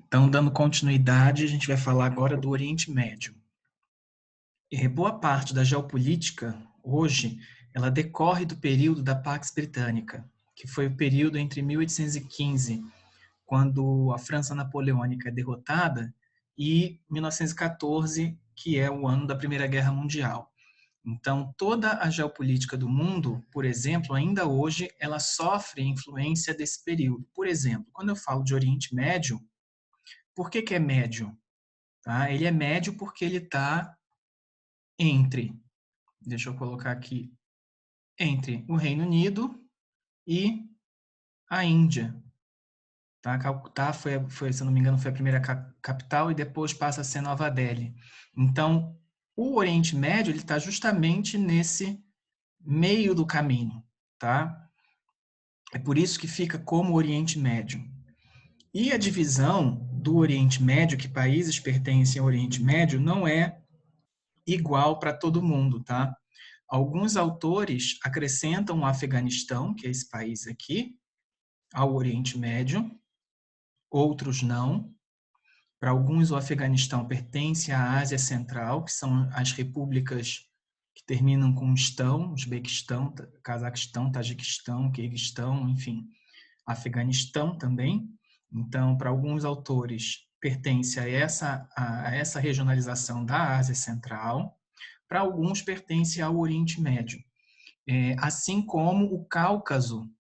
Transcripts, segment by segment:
Então, dando continuidade, a gente vai falar agora do Oriente Médio. Boa parte da geopolítica, hoje, ela decorre do período da Pax Britânica, que foi o período entre 1815, quando a França Napoleônica é derrotada, e 1914, que é o ano da Primeira Guerra Mundial. Então, toda a geopolítica do mundo, por exemplo, ainda hoje, ela sofre influência desse período. Por exemplo, quando eu falo de Oriente Médio, por que é médio? Tá? Ele é médio porque ele está entre, deixa eu colocar aqui, entre o Reino Unido e a Índia. Tá? Calcutá foi, se eu não me engano, foi a primeira capital e depois passa a ser Nova Delhi. Então, o Oriente Médio ele está justamente nesse meio do caminho. Tá? É por isso que fica como Oriente Médio. E a divisão do Oriente Médio, que países pertencem ao Oriente Médio, não é igual para todo mundo, tá? Alguns autores acrescentam o Afeganistão, que é esse país aqui, ao Oriente Médio, outros não. Para alguns, o Afeganistão pertence à Ásia Central, que são as repúblicas que terminam com estão, Uzbequistão, Cazaquistão, Tajiquistão, Quirguistão, enfim, Afeganistão também. Então, para alguns autores, pertence a essa regionalização da Ásia Central. Para alguns, pertence ao Oriente Médio. Assim como o Cáucaso,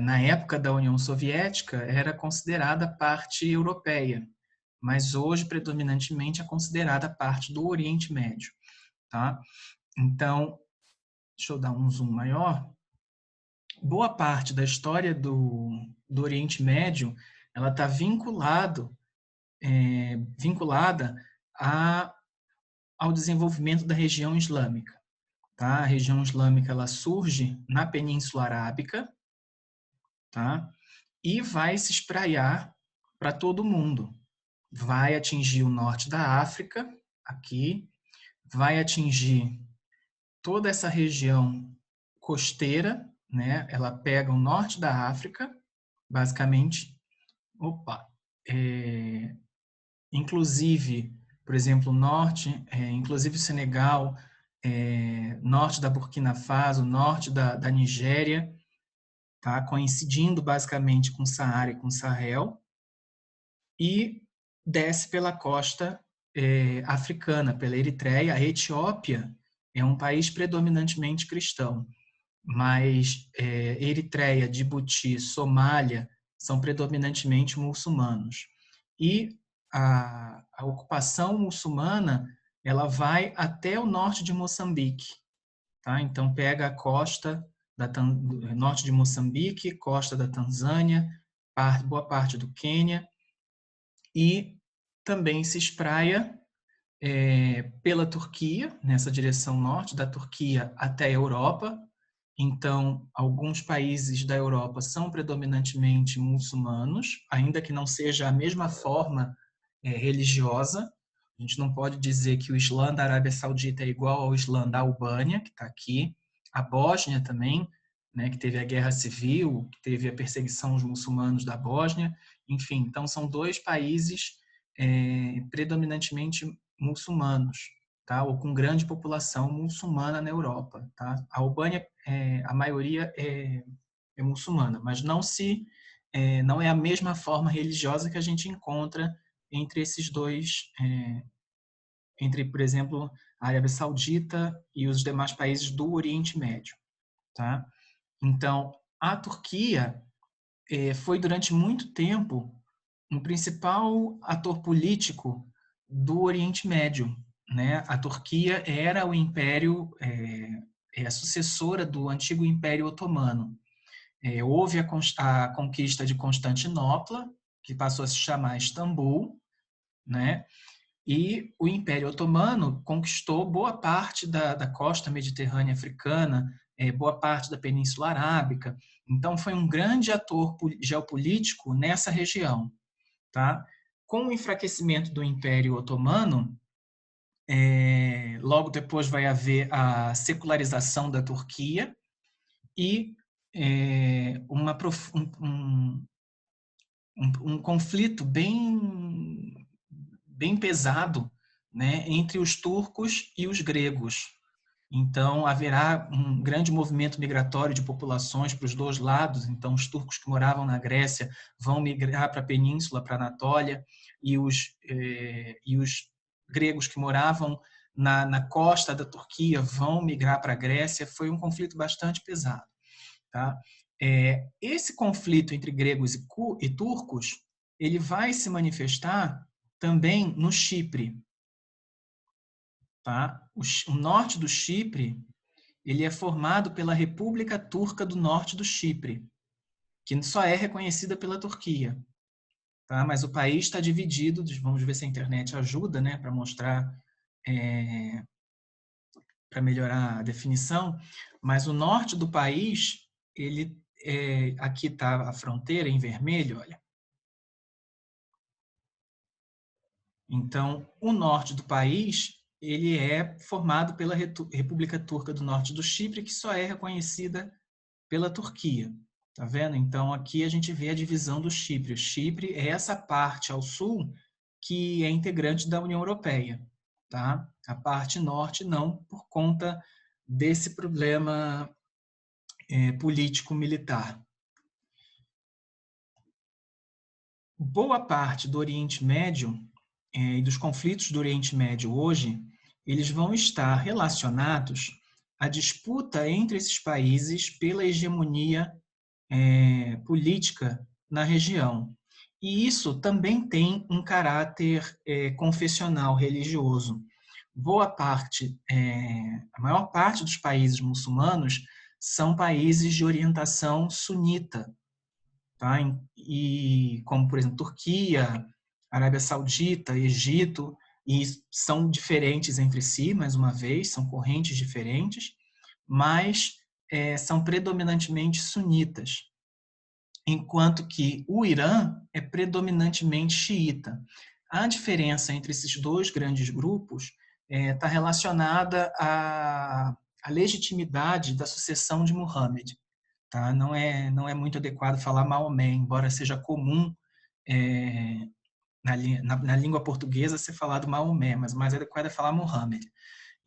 na época da União Soviética, era considerada parte europeia, mas hoje, predominantemente, é considerada parte do Oriente Médio. Tá? Então, deixa eu dar um zoom maior. Boa parte da história do Oriente Médio ela está vinculada ao desenvolvimento da região islâmica. Tá? A região islâmica ela surge na Península Arábica, tá? E vai se espraiar para todo o mundo. Vai atingir o norte da África, aqui, vai atingir toda essa região costeira, né? Ela pega o norte da África, basicamente, inclusive, por exemplo, inclusive o Senegal, norte da Burkina Faso, norte da Nigéria, tá? Coincidindo basicamente com Saara e com Sahel, e desce pela costa africana, pela Eritreia. A Etiópia é um país predominantemente cristão, mas Eritreia, Djibouti, Somália são predominantemente muçulmanos. E a ocupação muçulmana ela vai até o norte de Moçambique. Tá? Então, pega a costa norte de Moçambique, costa da Tanzânia, boa parte do Quênia, e também se espraia pela Turquia, nessa direção norte da Turquia até a Europa. Então, alguns países da Europa são predominantemente muçulmanos, ainda que não seja a mesma forma religiosa. A gente não pode dizer que o Islã da Arábia Saudita é igual ao Islã da Albânia, que está aqui. A Bósnia também, né, que teve a guerra civil, que teve a perseguição aos muçulmanos da Bósnia. Enfim, então são dois países predominantemente muçulmanos, tá? Ou com grande população muçulmana na Europa. Tá? A Albânia, a maioria é muçulmana, mas não é a mesma forma religiosa que a gente encontra entre esses dois, entre, por exemplo, a Arábia Saudita e os demais países do Oriente Médio. Tá? Então, a Turquia foi durante muito tempo um principal ator político do Oriente Médio. Né? A Turquia era o império, a sucessora do antigo Império Otomano. Houve a conquista de Constantinopla, que passou a se chamar Istambul, né? E o Império Otomano conquistou boa parte da costa mediterrânea africana, boa parte da Península Arábica. Então, foi um grande ator geopolítico nessa região. Tá? Com o enfraquecimento do Império Otomano, logo depois vai haver a secularização da Turquia e um conflito bem pesado, né, entre os turcos e os gregos. Então, haverá um grande movimento migratório de populações para os dois lados. Então, os turcos que moravam na Grécia vão migrar para a península, para a Anatólia, e os gregos que moravam na costa da Turquia vão migrar para a Grécia. Foi um conflito bastante pesado. Tá? Esse conflito entre gregos e turcos, ele vai se manifestar também no Chipre. Tá? O norte do Chipre, ele é formado pela República Turca do Norte do Chipre, que só é reconhecida pela Turquia. Tá? Mas o país está dividido, vamos ver se a internet ajuda, né, para mostrar, para melhorar a definição, mas o norte do país, aqui está a fronteira em vermelho, olha. Então, o norte do país, ele é formado pela República Turca do Norte do Chipre, que só é reconhecida pela Turquia. Tá vendo? Então, aqui a gente vê a divisão do Chipre. O Chipre é essa parte ao sul que é integrante da União Europeia. Tá? A parte norte não, por conta desse problema político-militar. Boa parte do Oriente Médio e dos conflitos do Oriente Médio hoje, eles vão estar relacionados à disputa entre esses países pela hegemonia política na região. E isso também tem um caráter confessional, religioso. A maior parte dos países muçulmanos são países de orientação sunita, tá? E como, por exemplo, Turquia, Arábia Saudita, Egito, e são diferentes entre si, mais uma vez, são correntes diferentes, mas são predominantemente sunitas, enquanto que o Irã é predominantemente xiita. A diferença entre esses dois grandes grupos está relacionada à legitimidade da sucessão de Muhammad. Tá? Não é muito adequado falar Maomé, embora seja comum na língua portuguesa ser falado Maomé, mas o mais adequado é falar Muhammad.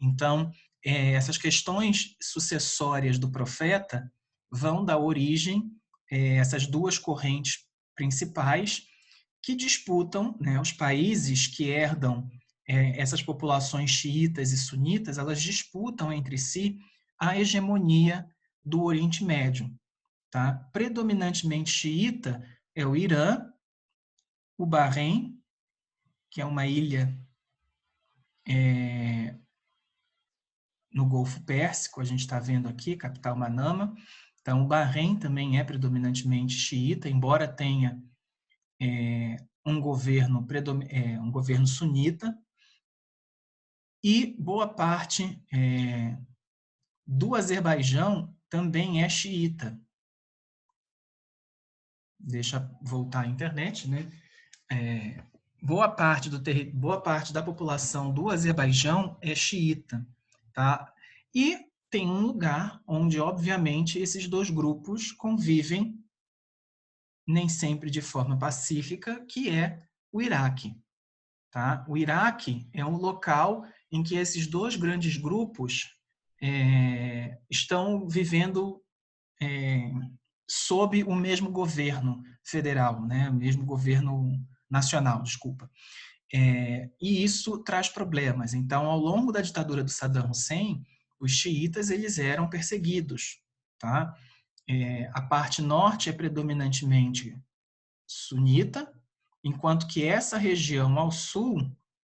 Então, essas questões sucessórias do profeta vão dar origem a essas duas correntes principais que disputam, né, os países que herdam essas populações xiitas e sunitas, elas disputam entre si a hegemonia do Oriente Médio. Tá? Predominantemente xiita é o Irã, o Bahrein, que é uma ilha no Golfo Pérsico, a gente está vendo aqui, capital Manama. Então, o Bahrein também é predominantemente xiita, embora tenha um governo sunita, e boa parte do Azerbaijão também é xiita. Deixa voltar à internet, né? Boa parte da população do Azerbaijão é xiita, tá? E tem um lugar onde, obviamente, esses dois grupos convivem, nem sempre de forma pacífica, que é o Iraque, tá? O Iraque é um local em que esses dois grandes grupos estão vivendo sob o mesmo governo federal, né? O mesmo governo nacional, desculpa. E isso traz problemas. Então, ao longo da ditadura do Saddam Hussein, os xiitas eles eram perseguidos. Tá? A parte norte é predominantemente sunita, enquanto que essa região ao sul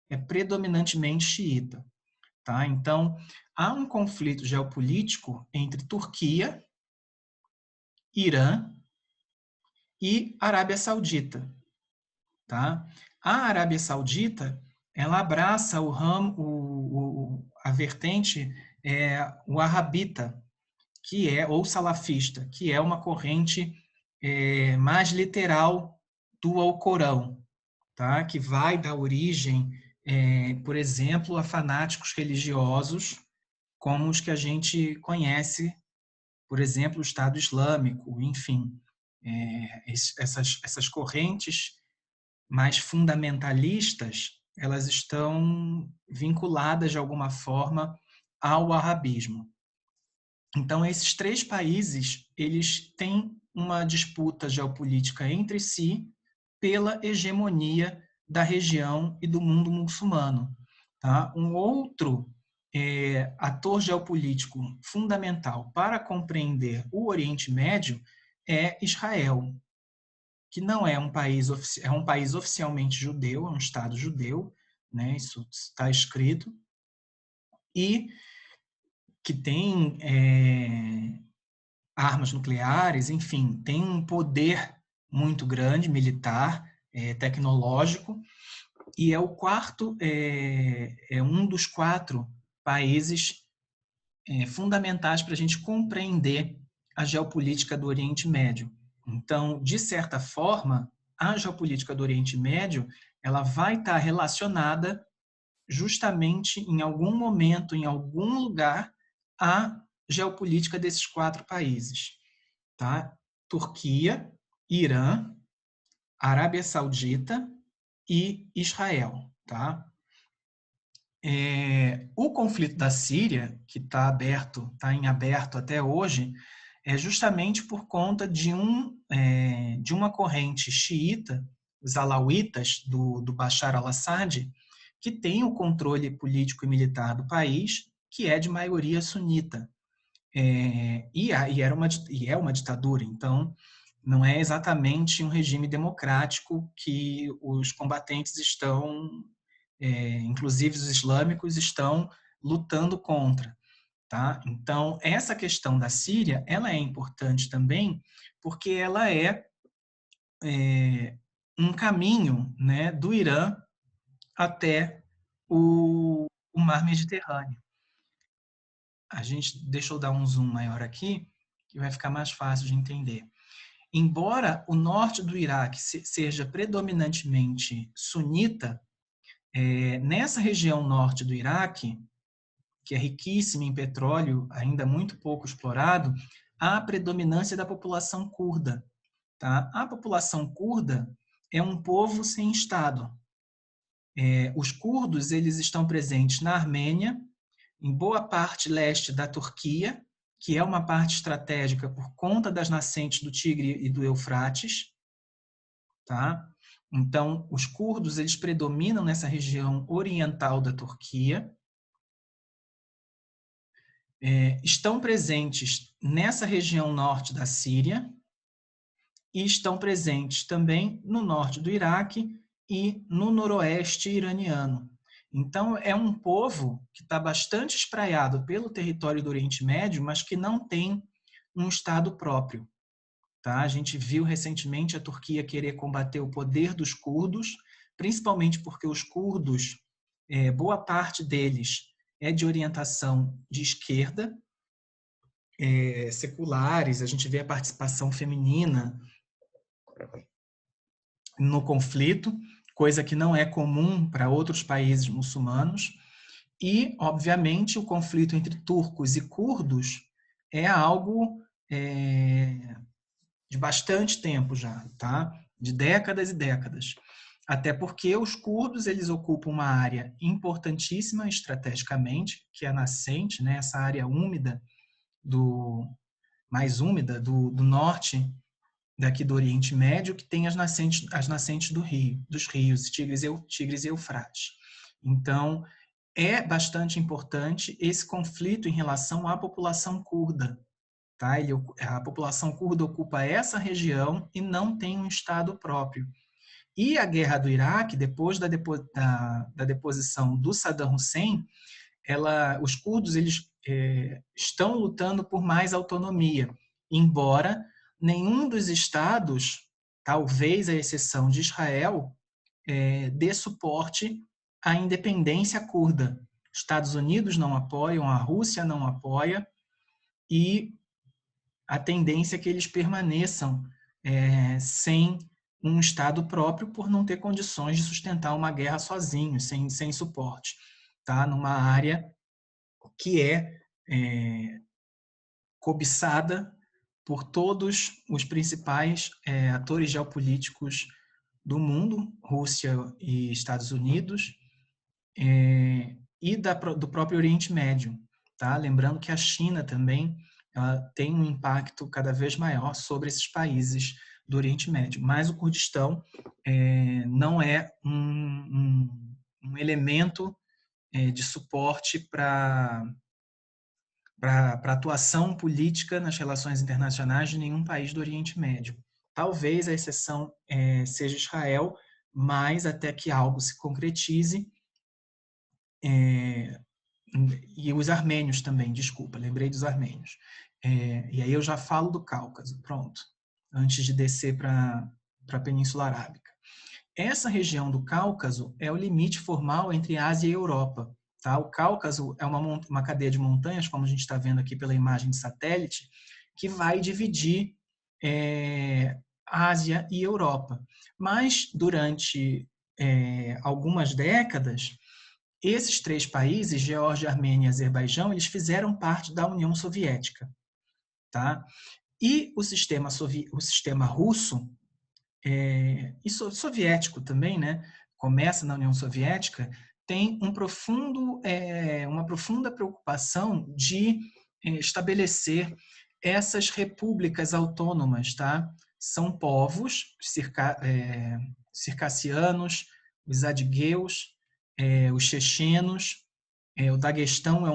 é predominantemente xiita. Tá? Então, há um conflito geopolítico entre Turquia, Irã e Arábia Saudita. Tá? A Arábia Saudita ela abraça o ramo, a vertente o arrabita, que é ou salafista, que é uma corrente mais literal do Alcorão, tá? Que vai dar origem, por exemplo, a fanáticos religiosos como os que a gente conhece, por exemplo, o Estado Islâmico, enfim. Essas correntes mais fundamentalistas, elas estão vinculadas de alguma forma ao arabismo. Então, esses três países, eles têm uma disputa geopolítica entre si pela hegemonia da região e do mundo muçulmano. Tá? Um outro ator geopolítico fundamental para compreender o Oriente Médio é Israel, que não é um país, é um país oficialmente judeu, é um Estado judeu, né? Isso está escrito, e que tem armas nucleares, enfim, tem um poder muito grande, militar, tecnológico, e é o quarto, é um dos quatro países fundamentais para a gente compreender a geopolítica do Oriente Médio. Então, de certa forma, a geopolítica do Oriente Médio ela vai estar relacionada justamente em algum momento, em algum lugar, à geopolítica desses quatro países. Tá? Turquia, Irã, Arábia Saudita e Israel. Tá? O conflito da Síria, que está em aberto até hoje, é justamente por conta de uma corrente xiita, os alauítas do Bashar al-Assad, que tem o controle político e militar do país, que é de maioria sunita. E é uma ditadura, então não é exatamente um regime democrático que os combatentes estão, inclusive os islâmicos, estão lutando contra. Tá? Então, essa questão da Síria, ela é importante também, porque ela é um caminho, né, do Irã até o mar Mediterrâneo. Deixa eu dar um zoom maior aqui, que vai ficar mais fácil de entender. Embora o norte do Iraque seja predominantemente sunita, nessa região norte do Iraque, que é riquíssima em petróleo, ainda muito pouco explorado, há a predominância da população curda. Tá? A população curda é um povo sem Estado. Os curdos eles estão presentes na Armênia, em boa parte leste da Turquia, que é uma parte estratégica por conta das nascentes do Tigre e do Eufrates. Tá? Então, os curdos eles predominam nessa região oriental da Turquia. Estão presentes nessa região norte da Síria e estão presentes também no norte do Iraque e no noroeste iraniano. Então, é um povo que está bastante espraiado pelo território do Oriente Médio, mas que não tem um Estado próprio. Tá? A gente viu recentemente a Turquia querer combater o poder dos curdos, principalmente porque os curdos, boa parte deles é de orientação de esquerda, seculares, a gente vê a participação feminina no conflito, coisa que não é comum para outros países muçulmanos, e, obviamente, o conflito entre turcos e curdos é algo de bastante tempo já, tá? De décadas e décadas. Até porque os curdos eles ocupam uma área importantíssima estrategicamente, que é a nascente, né? Essa área úmida mais úmida do norte daqui do Oriente Médio, que tem as nascentes dos rios Tigres e Eufrates. Então, é bastante importante esse conflito em relação à população curda. Tá? A população curda ocupa essa região e não tem um Estado próprio. E a guerra do Iraque, depois da deposição do Saddam Hussein, os curdos eles estão lutando por mais autonomia, embora nenhum dos estados, talvez à exceção de Israel, dê suporte à independência curda. Estados Unidos não apoiam, a Rússia não apoia, e a tendência é que eles permaneçam sem um Estado próprio por não ter condições de sustentar uma guerra sozinhos, sem suporte, tá? Numa área que é cobiçada por todos os principais atores geopolíticos do mundo, Rússia e Estados Unidos, e do próprio Oriente Médio. Tá? Lembrando que a China também tem um impacto cada vez maior sobre esses países do Oriente Médio. Mas o Kurdistão não é um elemento de suporte para atuação política nas relações internacionais de nenhum país do Oriente Médio. Talvez a exceção seja Israel, mas até que algo se concretize, e os armênios também, desculpa, lembrei dos armênios. E aí eu já falo do Cáucaso, pronto, antes de descer para a Península Arábica. Essa região do Cáucaso é o limite formal entre Ásia e Europa. Tá? O Cáucaso é uma cadeia de montanhas, como a gente está vendo aqui pela imagem de satélite, que vai dividir Ásia e Europa. Mas, durante algumas décadas, esses três países, Geórgia, Armênia e Azerbaijão, eles fizeram parte da União Soviética. Tá? E o sistema russo, e soviético também, né? Começa na União Soviética, tem uma profunda preocupação de estabelecer essas repúblicas autônomas, tá? São povos circassianos, os adigueus, os chechenos, o Daguestão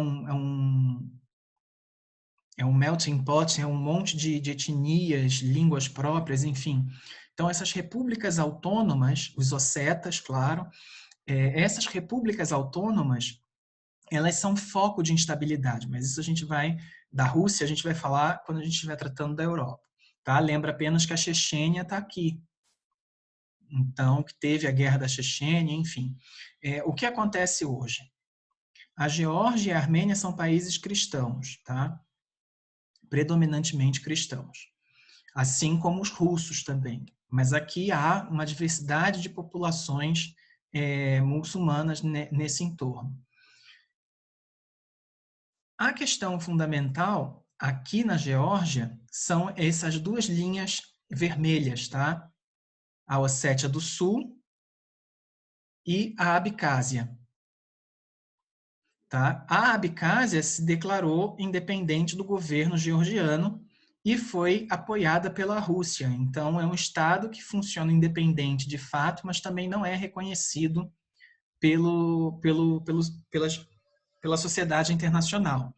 é um melting pot, é um monte de etnias, línguas próprias, enfim. Então, essas repúblicas autônomas, os ossetas, claro, essas repúblicas autônomas, elas são foco de instabilidade, mas isso da Rússia, a gente vai falar quando a gente estiver tratando da Europa. Tá? Lembra apenas que a Chechênia está aqui. Então, que teve a guerra da Chechênia, enfim. O que acontece hoje? A Geórgia e a Armênia são países cristãos, tá? Predominantemente cristãos, assim como os russos também. Mas aqui há uma diversidade de populações muçulmanas nesse entorno. A questão fundamental aqui na Geórgia são essas duas linhas vermelhas, tá? A Ossétia do Sul e a Abcásia. Tá? A Abcásia se declarou independente do governo georgiano e foi apoiada pela Rússia. Então, é um Estado que funciona independente de fato, mas também não é reconhecido pela sociedade internacional.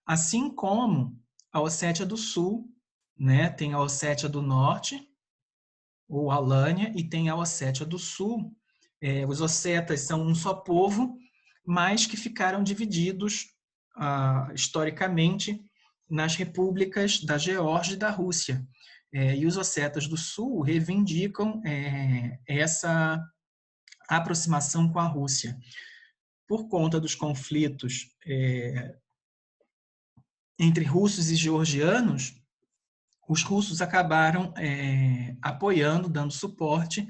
Assim como a Ossétia do Sul, né? Tem a Ossétia do Norte, ou Alânia, e tem a Ossétia do Sul. Os ossetas são um só povo, mas que ficaram divididos historicamente nas repúblicas da Geórgia e da Rússia. E os ossetas do Sul reivindicam essa aproximação com a Rússia. Por conta dos conflitos entre russos e georgianos, os russos acabaram apoiando, dando suporte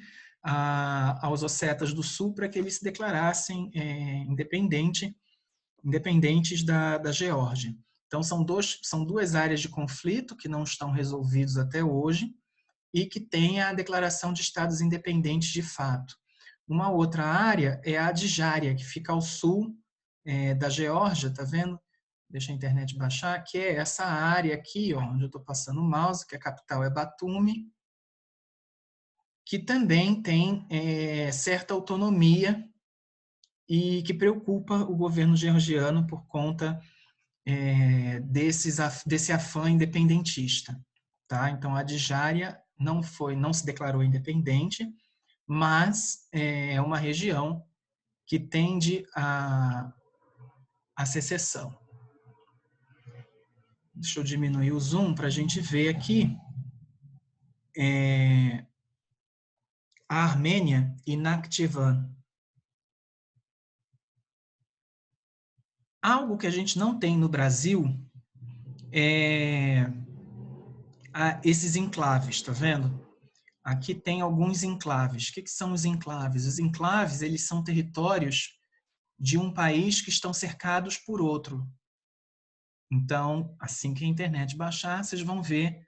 aos ossetas do Sul para que eles se declarassem independentes da Geórgia. Então, são duas áreas de conflito que não estão resolvidos até hoje e que têm a declaração de estados independentes de fato. Uma outra área é a Adjária, que fica ao sul da Geórgia, tá vendo? Deixa a internet baixar, que é essa área aqui, ó, onde eu estou passando o mouse, que a capital é Batumi, que também tem certa autonomia e que preocupa o governo georgiano por conta desse afã independentista. Tá? Então, a Adjária não se declarou independente, mas é uma região que tende à secessão. Deixa eu diminuir o zoom para a gente ver aqui a Armênia e Nakhchivan. Algo que a gente não tem no Brasil é esses enclaves, tá vendo? Aqui tem alguns enclaves. O que são os enclaves? Os enclaves, eles são territórios de um país que estão cercados por outro. Então, assim que a internet baixar, vocês vão ver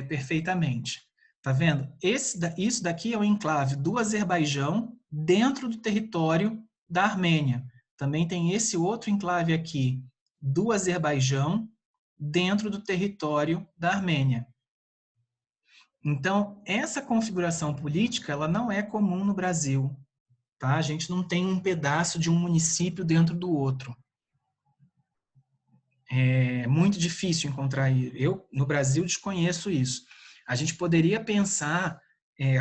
perfeitamente. Tá vendo? Isso daqui é o enclave do Azerbaijão dentro do território da Armênia. Também tem esse outro enclave aqui do Azerbaijão dentro do território da Armênia. Então, essa configuração política, ela não é comum no Brasil, tá? A gente não tem um pedaço de um município dentro do outro. É muito difícil encontrar. Eu, no Brasil, desconheço isso. A gente poderia pensar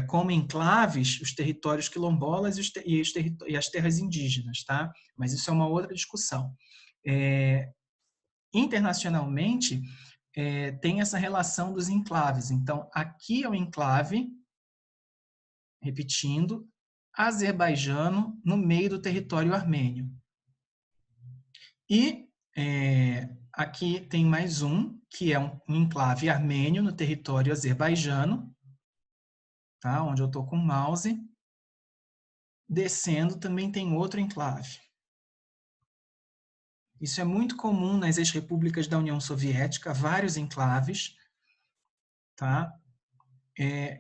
como enclaves os territórios quilombolas e as terras indígenas, tá? Mas isso é uma outra discussão. Internacionalmente, tem essa relação dos enclaves. Então, aqui é o enclave, repetindo, azerbaijano no meio do território armênio. E aqui tem mais um, que é um enclave armênio no território azerbaijano, tá? Onde eu estou com o mouse. Descendo também tem outro enclave. Isso é muito comum nas ex-repúblicas da União Soviética, vários enclaves, tá?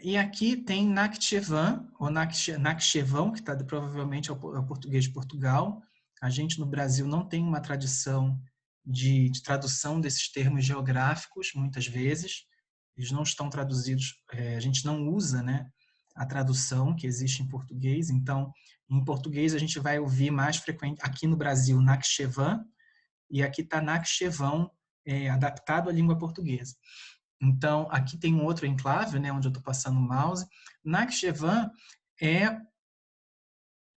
E aqui tem Nakhchivan, ou Nakhchevão, que provavelmente é o português de Portugal. A gente no Brasil não tem uma tradição de tradução desses termos geográficos, muitas vezes. Eles não estão traduzidos, a gente não usa, né, a tradução que existe em português. Então, em português a gente vai ouvir mais frequente, aqui no Brasil, Nakhchivan, e aqui está Nakhchevão, adaptado à língua portuguesa. Então, aqui tem um outro enclave, né, onde eu estou passando o mouse. Nakhchivan é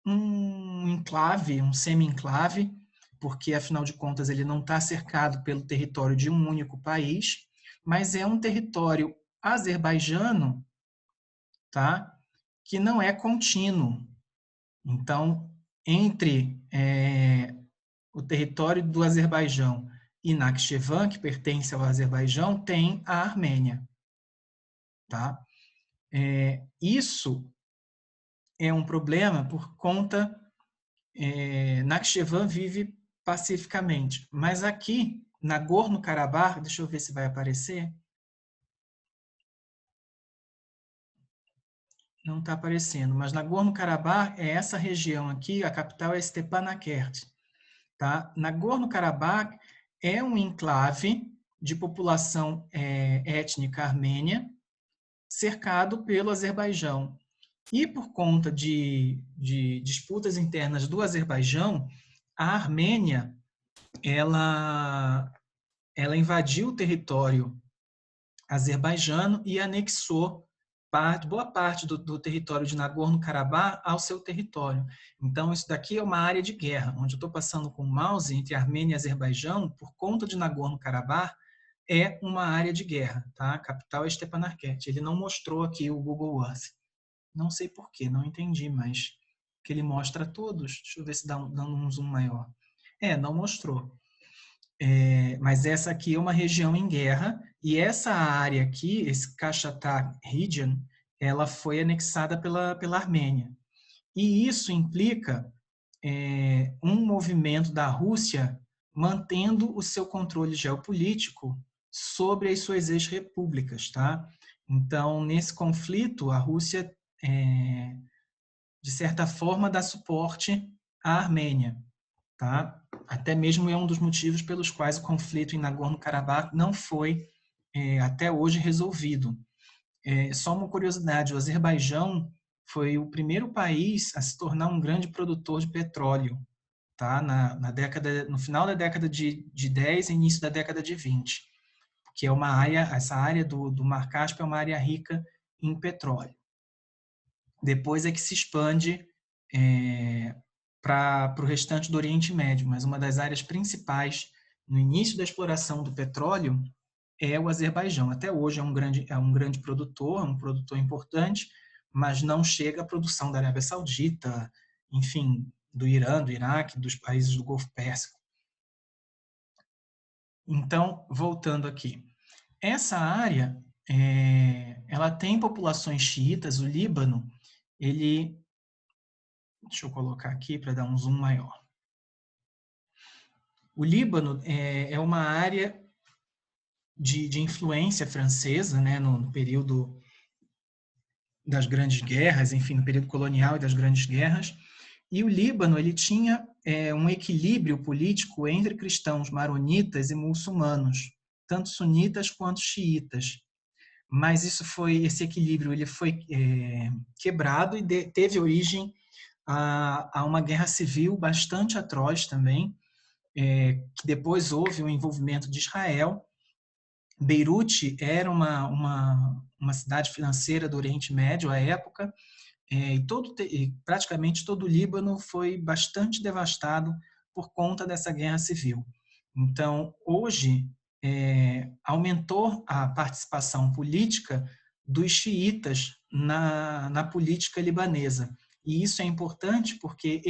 um enclave, um semi-enclave, porque, afinal de contas, ele não está cercado pelo território de um único país, mas é um território azerbaijano, tá, que não é contínuo. Então, entre o território do Azerbaijão e Nakhchivan, que pertence ao Azerbaijão, tem a Armênia. Tá? Isso é um problema por conta... Nakhchivan vive pacificamente, mas aqui, Nagorno-Karabakh, deixa eu ver se vai aparecer. Não está aparecendo, mas Nagorno-Karabakh é essa região aqui, a capital é Stepanakert. Tá? Nagorno-Karabakh é um enclave de população étnica armênia, cercado pelo Azerbaijão. E por conta de disputas internas do Azerbaijão, a Armênia ela invadiu o território azerbaijano e anexou boa parte do território de Nagorno-Karabakh ao seu território. Então, isso daqui é uma área de guerra, onde eu estou passando com o mouse entre Armênia e Azerbaijão, por conta de Nagorno-Karabakh, é uma área de guerra, tá? A capital é Stepanakert. Ele não mostrou aqui o Google Earth. Não sei porquê, não entendi, mas que ele mostra todos. Deixa eu ver se dando um zoom maior. Não mostrou. Mas essa aqui é uma região em guerra, e essa área aqui, esse Kashatag Region, ela foi anexada pela Armênia. E isso implica um movimento da Rússia mantendo o seu controle geopolítico sobre as suas ex-repúblicas, tá? Então, nesse conflito, a Rússia, de certa forma, dá suporte à Armênia, tá? Até mesmo é um dos motivos pelos quais o conflito em Nagorno-Karabakh não foi até hoje resolvido. Só uma curiosidade, o Azerbaijão foi o primeiro país a se tornar um grande produtor de petróleo, tá? No final da década de 10 e início da década de 20, que é uma área, essa área do Mar Cáspio é uma área rica em petróleo. Depois é que se expande para o restante do Oriente Médio, mas uma das áreas principais no início da exploração do petróleo é o Azerbaijão. Até hoje é um grande produtor, um produtor importante, mas não chega à produção da Arábia Saudita, enfim, do Irã, do Iraque, dos países do Golfo Pérsico. Então, voltando aqui, essa área ela tem populações xiitas. O Líbano, deixa eu colocar aqui para dar um zoom maior. O Líbano é uma área de influência francesa, né, no período das grandes guerras, enfim, no período colonial e das grandes guerras. E o Líbano ele tinha um equilíbrio político entre cristãos maronitas e muçulmanos, tanto sunitas quanto xiitas. Mas esse equilíbrio ele foi quebrado e teve origem a uma guerra civil bastante atroz também, que depois houve o envolvimento de Israel. Beirute era uma cidade financeira do Oriente Médio à época, e praticamente todo o Líbano foi bastante devastado por conta dessa guerra civil. Então, hoje, aumentou a participação política dos xiitas na política libanesa. E isso é importante porque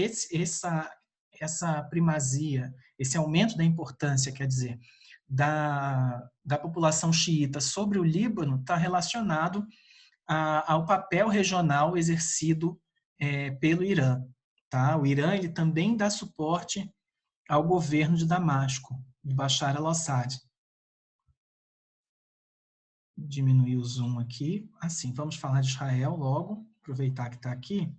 essa primazia, esse aumento da importância, quer dizer, da população xiita sobre o Líbano está relacionado ao papel regional exercido pelo Irã. Tá? O Irã ele também dá suporte ao governo de Damasco, de Bashar al-Assad. Diminuir o zoom aqui. Assim, vamos falar de Israel logo, aproveitar que está aqui.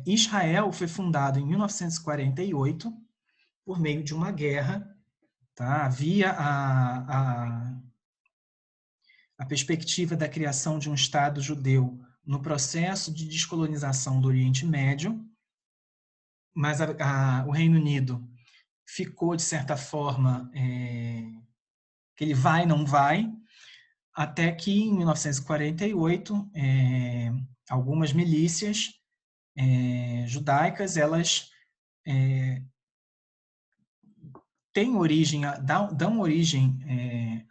Israel foi fundado em 1948 por meio de uma guerra. Tá? Havia a perspectiva da criação de um Estado judeu no processo de descolonização do Oriente Médio, mas o Reino Unido ficou, de certa forma, que ele vai, não vai, até que, em 1948, algumas milícias judaicas, elas dão origem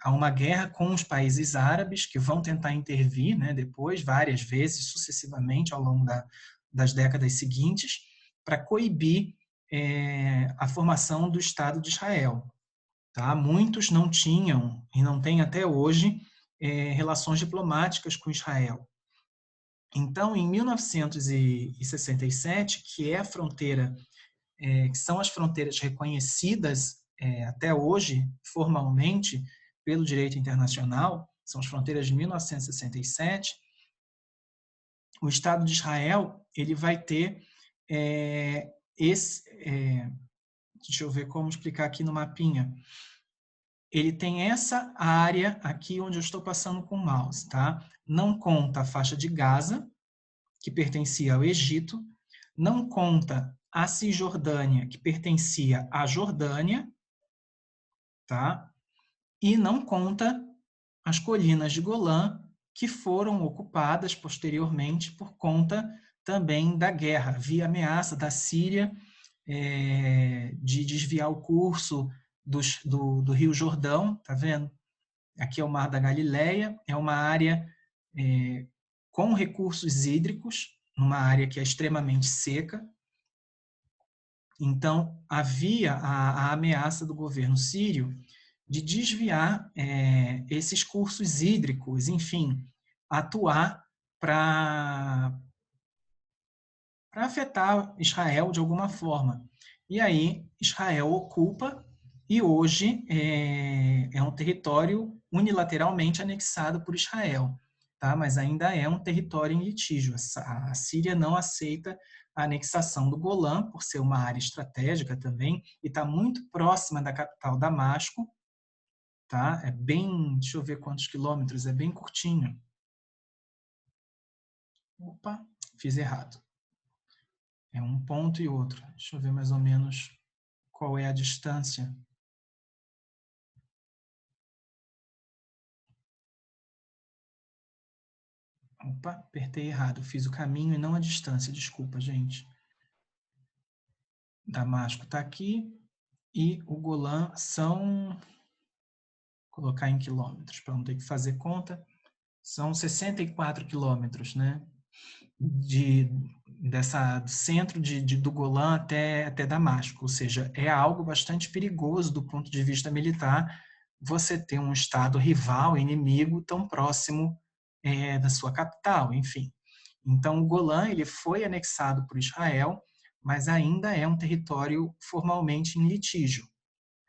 a uma guerra com os países árabes, que vão tentar intervir, né, depois, várias vezes, sucessivamente, ao longo das décadas seguintes, para coibir a formação do Estado de Israel. Tá? Muitos não tinham, e não têm até hoje, relações diplomáticas com Israel. Então, em 1967, que é a fronteira, que são as fronteiras reconhecidas até hoje, formalmente, pelo direito internacional, são as fronteiras de 1967, o Estado de Israel ele vai ter deixa eu ver como explicar aqui no mapinha. Ele tem essa área aqui onde eu estou passando com o mouse, tá? Não conta a faixa de Gaza, que pertencia ao Egito, não conta a Cisjordânia, que pertencia à Jordânia, tá? E não conta as colinas de Golã, que foram ocupadas posteriormente por conta também da guerra. Havia ameaça da Síria de desviar o curso do Rio Jordão, tá vendo? Aqui é o Mar da Galileia, é uma área com recursos hídricos, numa área que é extremamente seca. Então, havia a ameaça do governo sírio de desviar esses cursos hídricos, enfim, atuar para afetar Israel de alguma forma. E aí, Israel ocupa e hoje é um território unilateralmente anexado por Israel, tá? Mas ainda é um território em litígio. A Síria não aceita a anexação do Golã, por ser uma área estratégica também, e está muito próxima da capital Damasco, tá? É bem, deixa eu ver quantos quilômetros, é bem curtinho. Opa, fiz errado. É um ponto e outro. Deixa eu ver mais ou menos qual é a distância. Opa, apertei errado. Fiz o caminho e não a distância. Desculpa, gente. Damasco está aqui e o Golã são... Vou colocar em quilômetros para não ter que fazer conta. São 64 quilômetros, né? Do centro do Golã até Damasco, ou seja, é algo bastante perigoso do ponto de vista militar você ter um estado rival, inimigo, tão próximo da sua capital, enfim. Então, o Golã ele foi anexado por Israel, mas ainda é um território formalmente em litígio.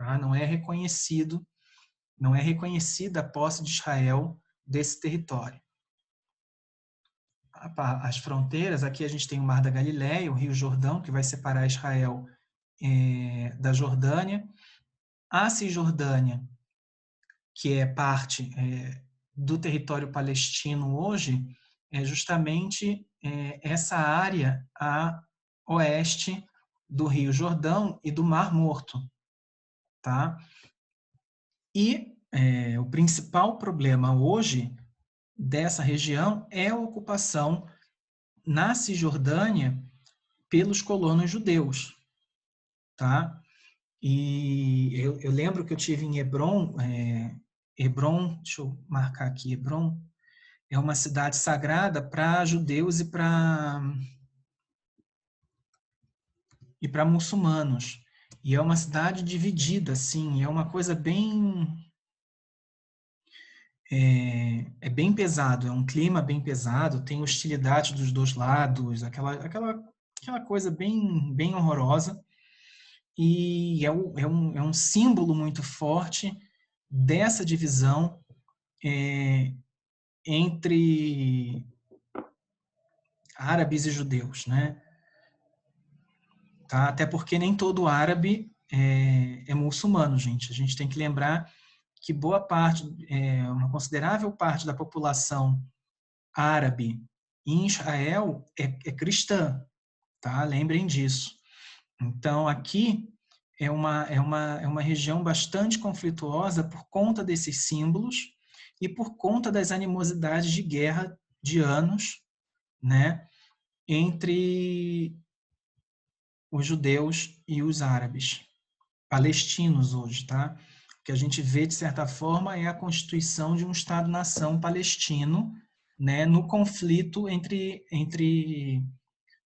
tá? Não é reconhecida a posse de Israel desse território. As fronteiras, aqui a gente tem o Mar da Galileia, o Rio Jordão, que vai separar Israel da Jordânia. A Cisjordânia, que é parte do território palestino hoje, é justamente essa área a oeste do Rio Jordão e do Mar Morto, tá? E o principal problema hoje dessa região é a ocupação na Cisjordânia pelos colonos judeus, tá? E eu lembro que eu tive em Hebron, deixa eu marcar aqui, Hebron é uma cidade sagrada para judeus e para muçulmanos. E é uma cidade dividida, assim, é uma coisa bem bem pesado, é um clima bem pesado, tem hostilidade dos dois lados, aquela coisa bem horrorosa, e é um símbolo muito forte dessa divisão entre árabes e judeus, né? Tá? Até porque nem todo árabe é muçulmano, gente. A gente tem que lembrar que boa parte, uma considerável parte da população árabe em Israel é cristã, tá? Lembrem disso. Então, aqui é uma região bastante conflituosa por conta desses símbolos e por conta das animosidades de guerra de anos, né, entre os judeus e os árabes, palestinos hoje, tá? O que a gente vê, de certa forma, é a constituição de um Estado-nação palestino, né, no conflito entre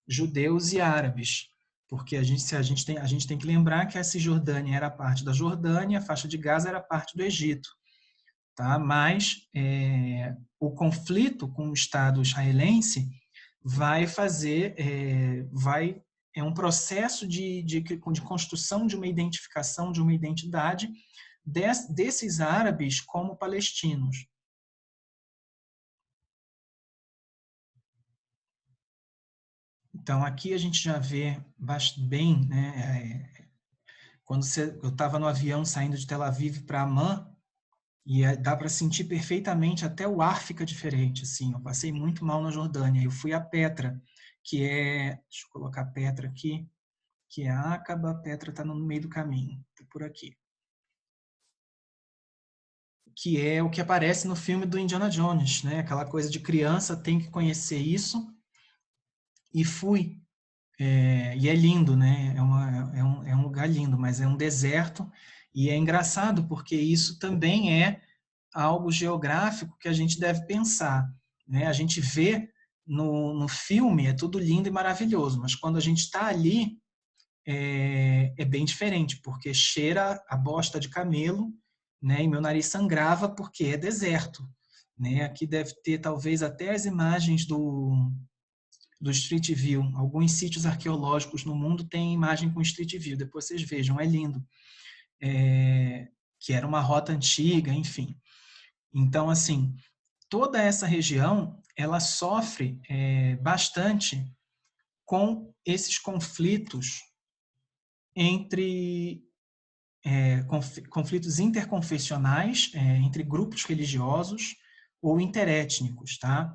judeus e árabes. Porque a gente tem que lembrar que a Cisjordânia era parte da Jordânia, a faixa de Gaza era parte do Egito. Tá? Mas o conflito com o Estado israelense vai fazer, é um processo de construção de uma identificação, de uma identidade desses árabes como palestinos. Então, aqui a gente já vê bem, né, quando eu estava no avião saindo de Tel Aviv para Amman, e dá para sentir perfeitamente, até o ar fica diferente, assim. Eu passei muito mal na Jordânia. Eu fui a Petra, deixa eu colocar Petra aqui, que é Acaba. Petra está no meio do caminho, tá por aqui. Que é o que aparece no filme do Indiana Jones, né? Aquela coisa de criança tem que conhecer isso. E fui. E é lindo, né? É um lugar lindo, mas é um deserto. E é engraçado porque isso também é algo geográfico que a gente deve pensar, né? A gente vê no filme, é tudo lindo e maravilhoso, mas quando a gente está ali, é bem diferente, porque cheira a bosta de camelo, né? E meu nariz sangrava porque é deserto, né? Aqui deve ter talvez até as imagens do Street View. Alguns sítios arqueológicos no mundo têm imagem com Street View, depois vocês vejam, é lindo. Que era uma rota antiga, enfim. Então, assim, toda essa região ela sofre bastante com esses conflitos entre conflitos interconfessionais, entre grupos religiosos ou interétnicos, tá?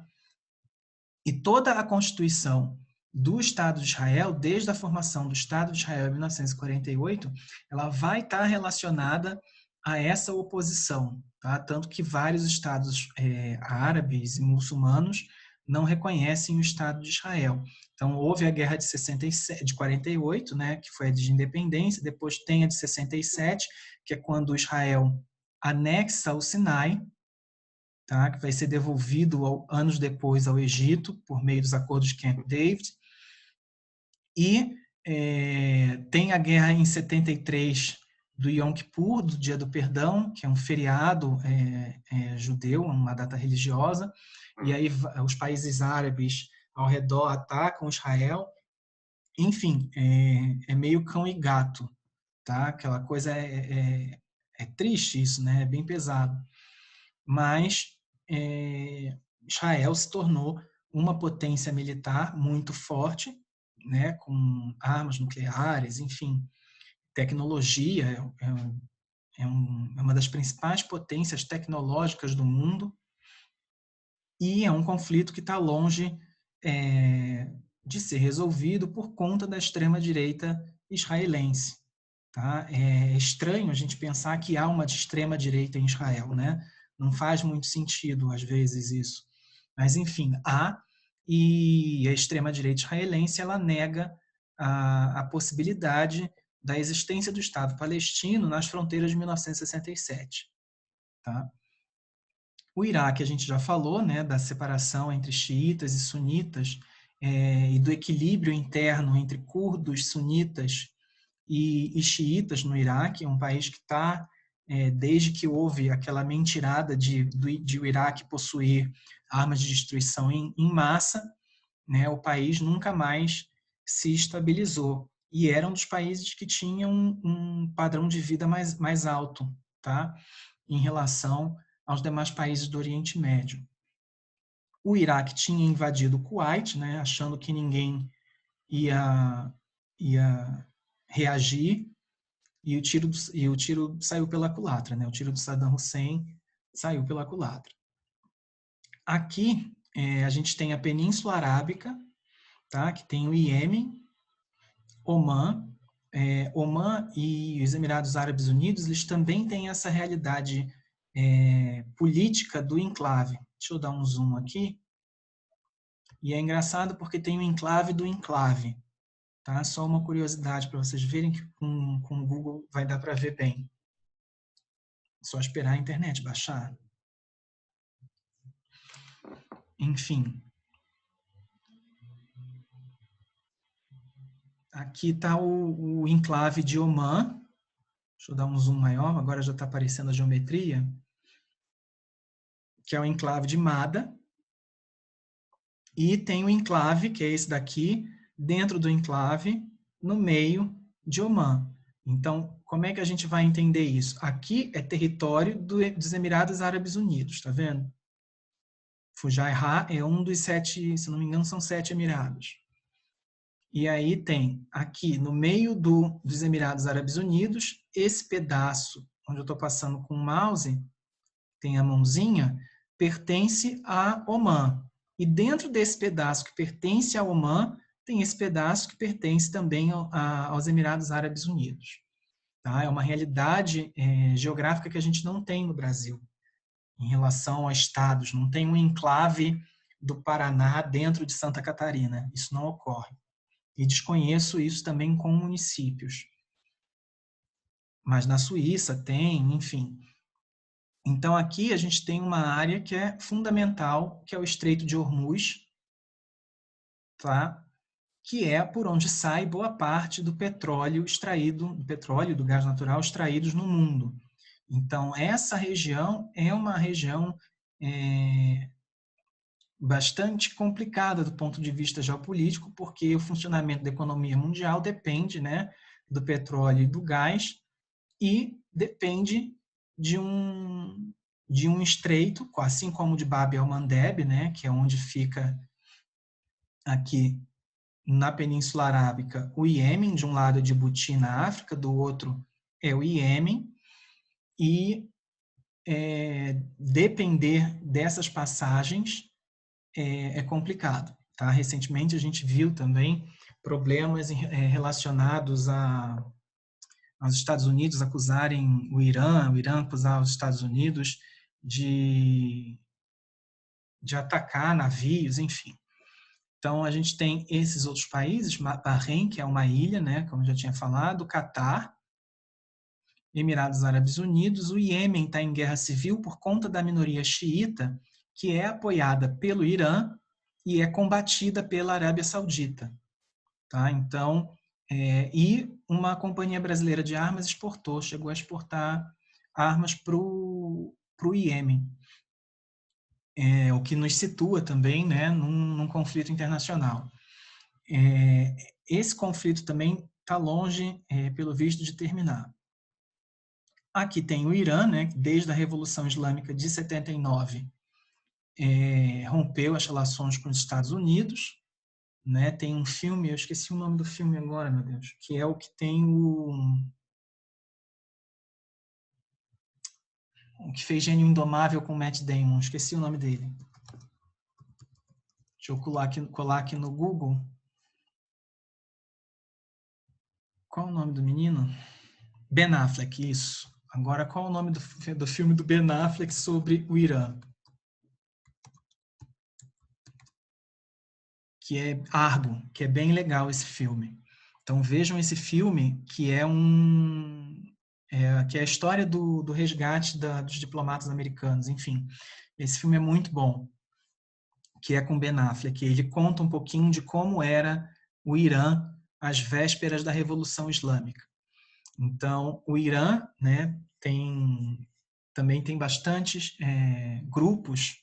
E toda a Constituição do Estado de Israel, desde a formação do Estado de Israel em 1948, ela vai estar relacionada a essa oposição, tá? Tanto que vários estados árabes e muçulmanos não reconhecem o Estado de Israel. Então, houve a Guerra de 48, né, que foi a de independência, depois tem a de 67, que é quando Israel anexa o Sinai, tá, que vai ser devolvido anos depois ao Egito, por meio dos acordos de Camp David. E tem a guerra em 73 do Yom Kippur, do Dia do Perdão, que é um feriado judeu, uma data religiosa, e aí os países árabes ao redor atacam Israel. Enfim, é meio cão e gato, tá? Aquela coisa é triste isso, né? É bem pesado. Mas Israel se tornou uma potência militar muito forte, né? Com armas nucleares, enfim, tecnologia, é uma das principais potências tecnológicas do mundo, e é um conflito que está longe de ser resolvido por conta da extrema-direita israelense. Tá? É estranho a gente pensar que há uma extrema-direita em Israel, né? Não faz muito sentido, às vezes, isso. Mas, enfim, há, e a extrema-direita israelense ela nega a possibilidade da existência do Estado palestino nas fronteiras de 1967. Tá? O Iraque, a gente já falou, né, da separação entre xiitas e sunitas, e do equilíbrio interno entre curdos, sunitas e xiitas no Iraque, um país que está, desde que houve aquela mentirada de o Iraque possuir armas de destruição em massa, né, o país nunca mais se estabilizou. E era um dos países que tinha um padrão de vida mais alto, tá? Em relação aos demais países do Oriente Médio. O Iraque tinha invadido o Kuwait, né, achando que ninguém ia reagir, e o tiro saiu pela culatra, né? O tiro do Saddam Hussein saiu pela culatra. Aqui a gente tem a Península Arábica, tá? Que tem o Iêmen, Omã. Omã e os Emirados Árabes Unidos, eles também têm essa realidade política do enclave. Deixa eu dar um zoom aqui. E é engraçado porque tem o enclave do enclave. Tá? Só uma curiosidade para vocês verem que com o Google vai dar para ver bem. Só esperar a internet baixar. Enfim. Aqui está o enclave de Omã. Deixa eu dar um zoom maior, agora já está aparecendo a geometria. Que é o enclave de Mada. E tem o enclave, que é esse daqui, dentro do enclave, no meio de Omã. Então, como é que a gente vai entender isso? Aqui é território dos Emirados Árabes Unidos, tá vendo? Fujairah é um dos 7, se não me engano, são 7 emirados. E aí tem aqui no meio dos Emirados Árabes Unidos, esse pedaço onde eu estou passando com o mouse, tem a mãozinha, pertence a Omã. E dentro desse pedaço que pertence a Omã, tem esse pedaço que pertence também aos Emirados Árabes Unidos. Tá? É uma realidade geográfica que a gente não tem no Brasil, em relação a estados. Não tem um enclave do Paraná dentro de Santa Catarina. Isso não ocorre. E desconheço isso também com municípios. Mas na Suíça tem, enfim. Então, aqui a gente tem uma área que é fundamental, que é o Estreito de Hormuz, tá? Que é por onde sai boa parte do petróleo extraído, do petróleo e do gás natural extraídos no mundo. Então, essa região é uma região bastante complicada do ponto de vista geopolítico, porque o funcionamento da economia mundial depende, né, do petróleo e do gás, e depende de um estreito, assim como o de Bab el-Mandeb, né, que é onde fica aqui na Península Arábica o Iêmen, de um lado é Djibouti na África, do outro é o Iêmen, e depender dessas passagens é complicado. Tá? Recentemente a gente viu também problemas relacionados aos Estados Unidos acusarem o Irã acusar os Estados Unidos de atacar navios, enfim. Então, a gente tem esses outros países, Bahrein, que é uma ilha, né, como eu já tinha falado, Catar, Emirados Árabes Unidos, o Iêmen está em guerra civil por conta da minoria xiita, que é apoiada pelo Irã e é combatida pela Arábia Saudita. Tá? Então, e uma companhia brasileira de armas chegou a exportar armas para o Iêmen, o que nos situa também, né, num conflito internacional. Esse conflito também está longe, pelo visto, de terminar. Aqui tem o Irã, né, que desde a Revolução Islâmica de 79 rompeu as relações com os Estados Unidos, né? Tem um filme, eu esqueci o nome do filme agora, meu Deus, que é o que tem o que fez Gênio Indomável com Matt Damon, esqueci o nome dele. Deixa eu colar aqui no Google. Qual é o nome do menino? Ben Affleck, isso. Agora, qual é o nome do filme do Ben Affleck sobre o Irã? Que é Argo, que é bem legal esse filme. Então vejam esse filme, que é que é a história do resgate dos diplomatas americanos. Enfim, esse filme é muito bom, que é com Ben Affleck. Ele conta um pouquinho de como era o Irã às vésperas da Revolução Islâmica. Então, o Irã, né, também tem bastantes grupos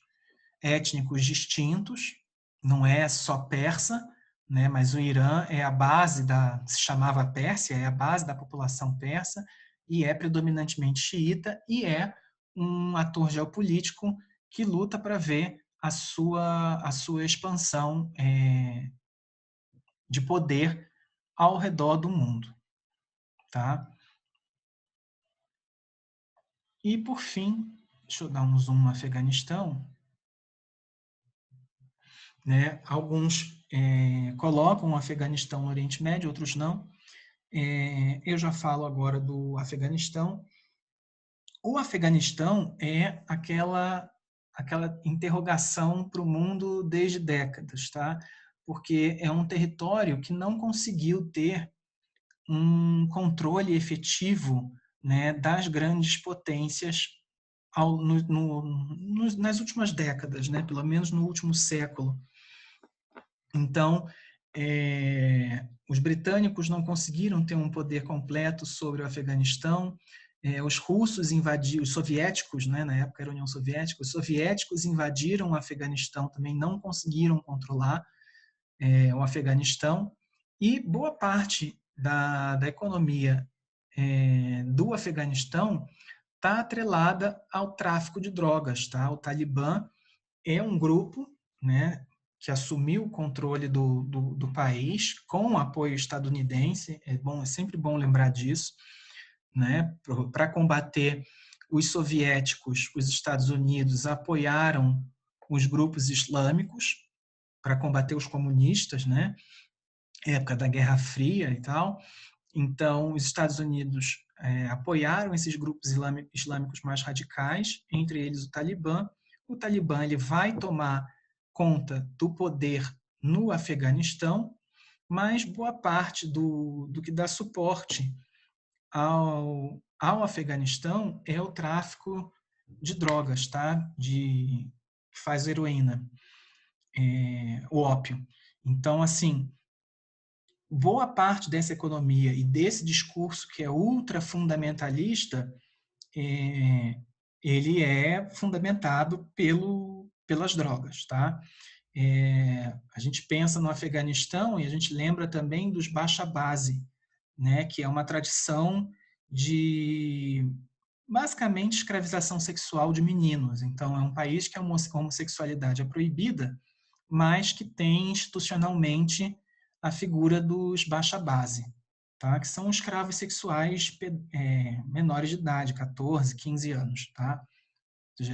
étnicos distintos, não é só persa, né, mas o Irã é a base se chamava Pérsia, é a base da população persa, e é predominantemente xiita, e é um ator geopolítico que luta para ver a sua expansão de poder ao redor do mundo. Tá? E, por fim, deixa eu dar um zoom no Afeganistão, né? Alguns colocam o Afeganistão no Oriente Médio, outros não. Eu já falo agora do Afeganistão. O Afeganistão é aquela interrogação para o mundo desde décadas, tá? Porque é um território que não conseguiu ter um controle efetivo, né, das grandes potências nas últimas décadas, né, pelo menos no último século. Então, os britânicos não conseguiram ter um poder completo sobre o Afeganistão. Os russos invadiram, os soviéticos, né, na época era a União Soviética, os soviéticos invadiram o Afeganistão, também não conseguiram controlar o Afeganistão. E boa parte da economia do Afeganistão está atrelada ao tráfico de drogas. Tá? O Talibã é um grupo, né, que assumiu o controle do país com o apoio estadunidense. É sempre bom lembrar disso, né? Para combater os soviéticos, os Estados Unidos apoiaram os grupos islâmicos para combater os comunistas, né? Época da Guerra Fria e tal. Então, os Estados Unidos apoiaram esses grupos islâmicos mais radicais, entre eles o Talibã. O Talibã ele vai tomar conta do poder no Afeganistão, mas boa parte do que dá suporte ao Afeganistão é o tráfico de drogas, tá? Que faz heroína, o ópio. Então, assim, boa parte dessa economia e desse discurso que é ultra fundamentalista, ele é fundamentado pelas drogas, tá? A gente pensa no Afeganistão e a gente lembra também dos Baixa Base, né? Que é uma tradição de basicamente escravização sexual de meninos. Então, é um país que a homossexualidade é proibida, mas que tem institucionalmente a figura dos baixa base, tá? Que são escravos sexuais menores de idade, 14, 15 anos, tá?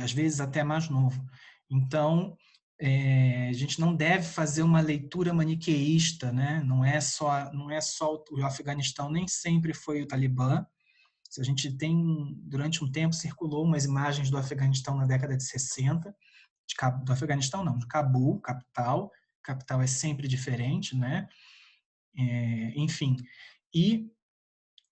Às vezes até mais novo. Então, a gente não deve fazer uma leitura maniqueísta, né? Não é só o Afeganistão, nem sempre foi o Talibã. A gente tem, durante um tempo, circulou umas imagens do Afeganistão na década de 60, do Afeganistão não, de Cabul, capital. Capital é sempre diferente, né? Enfim, e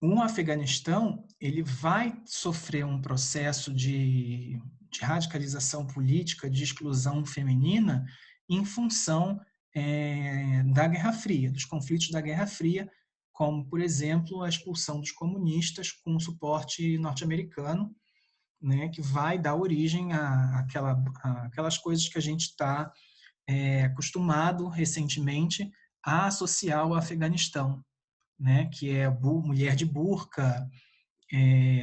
o Afeganistão ele vai sofrer um processo de radicalização política, de exclusão feminina, em função da Guerra Fria, dos conflitos da Guerra Fria, como, por exemplo, a expulsão dos comunistas com suporte norte-americano, né, que vai dar origem àquelas coisas que a gente está acostumado recentemente a associar ao Afeganistão, né, que é a mulher de burca,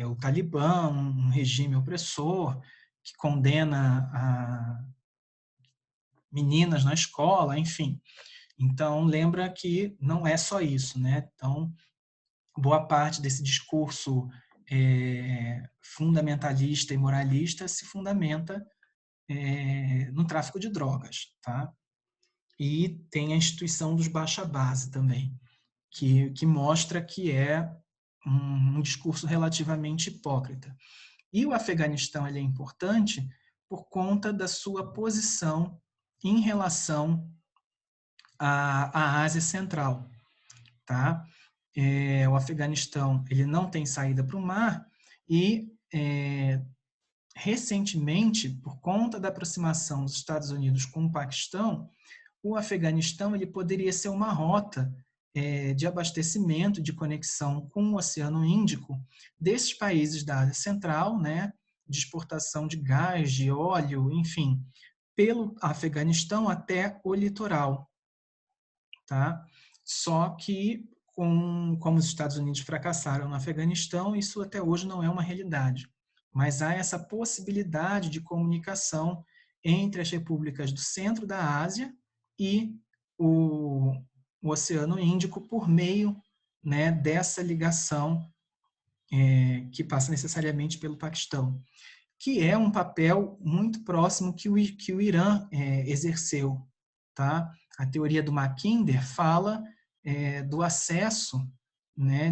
o Talibã, um regime opressor que condena a meninas na escola, enfim. Então, lembra que não é só isso, né? Então, boa parte desse discurso fundamentalista e moralista se fundamenta no tráfico de drogas, tá? E tem a instituição dos baixa base também, que mostra que é um discurso relativamente hipócrita. E o Afeganistão ele é importante por conta da sua posição em relação à Ásia Central, tá? O Afeganistão ele não tem saída para o mar e recentemente, por conta da aproximação dos Estados Unidos com o Paquistão, o Afeganistão ele poderia ser uma rota de abastecimento, de conexão com o Oceano Índico desses países da Ásia Central, né, de exportação de gás, de óleo, enfim, pelo Afeganistão até o litoral, tá? Só que como os Estados Unidos fracassaram no Afeganistão, isso até hoje não é uma realidade. Mas há essa possibilidade de comunicação entre as repúblicas do centro da Ásia e o Oceano Índico por meio, né, dessa ligação que passa necessariamente pelo Paquistão, que é um papel muito próximo que o Irã exerceu. Tá? A teoria do Mackinder fala do acesso, né,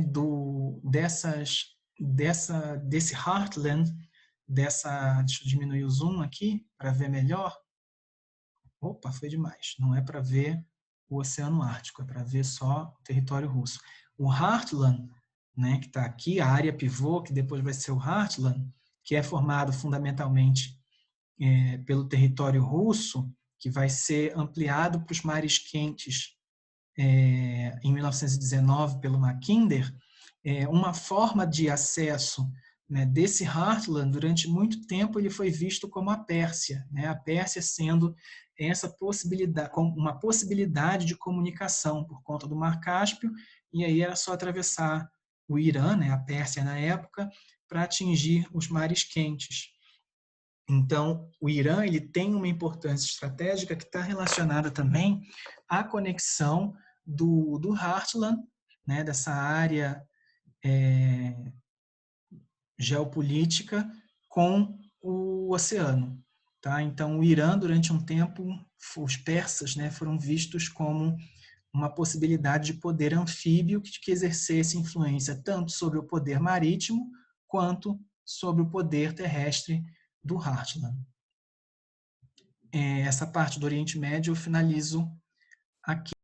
desse heartland, deixa eu diminuir o zoom aqui para ver melhor. Opa, foi demais. Não é para ver o Oceano Ártico, é para ver só o território russo. O Heartland, né, que está aqui, a área pivô, que depois vai ser o Heartland, que é formado fundamentalmente pelo território russo, que vai ser ampliado para os mares quentes em 1919 pelo Mackinder, uma forma de acesso, né, desse Heartland, durante muito tempo ele foi visto como a Pérsia, né, a Pérsia sendo essa possibilidade, uma possibilidade de comunicação por conta do Mar Cáspio, e aí era só atravessar o Irã, né, a Pérsia na época, para atingir os mares quentes. Então, o Irã ele tem uma importância estratégica que está relacionada também à conexão do Heartland, né, dessa área geopolítica, com o oceano. Tá? Então, o Irã, durante um tempo, os persas, né, foram vistos como uma possibilidade de poder anfíbio que exercesse influência tanto sobre o poder marítimo quanto sobre o poder terrestre do Heartland. Essa parte do Oriente Médio eu finalizo aqui.